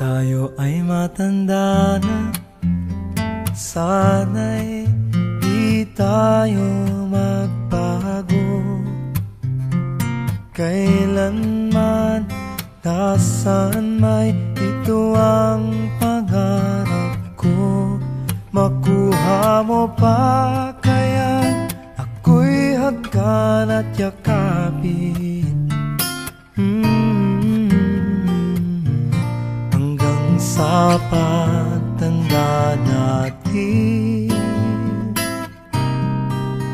Tayo ay matanda na, sana'y di tayo magbago. Kailanman, nasaan may ito ang pangarap ko. Makuha mo pa kaya ako'y hagkan at yakapin, hanggang sa pagtanda natin.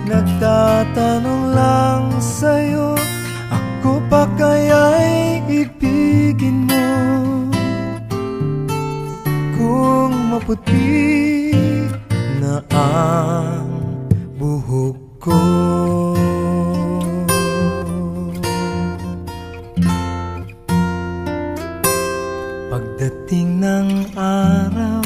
Nagtatanong lang sa'yo, ako pa kaya'y ibigin mo? Kung maputi na ang buhok ko. Pagdating ng araw,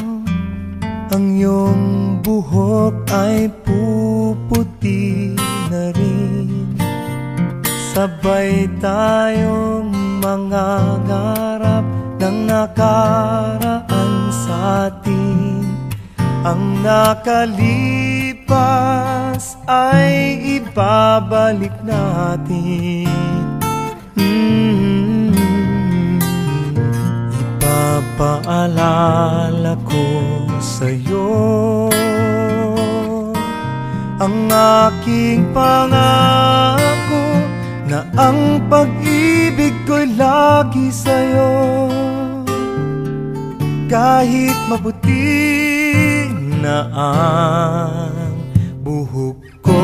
ang iyong buhok ay puputi na rin. Sabay tayong mangangarap ng nakaraan sa atin. Ang nakalipas ay ibabalik natin. Ipapaalala ko sa'yo ang aking pangako, na ang pag-ibig ko'y lagi sa'yo. Kahit maputi na ang buhok ko,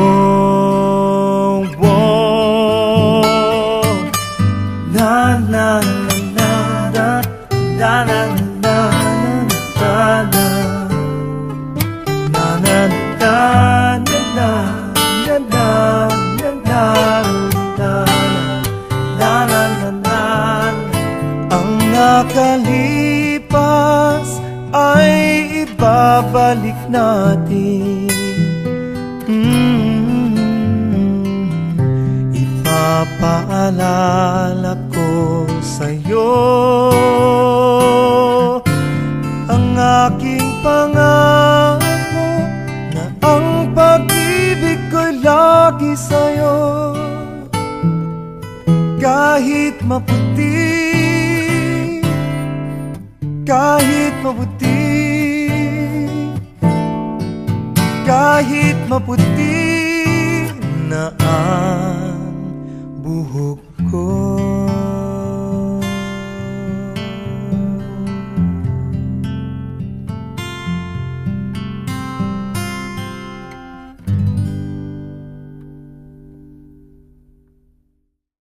na na na na na na na na na ang nakalipas ay ibabalik natin. Ipapaalala ko sa'yo ang aking pangako, na ang pag-ibig ko'y lagi sa'yo. Kahit maputi, kahit maputi, kahit maputi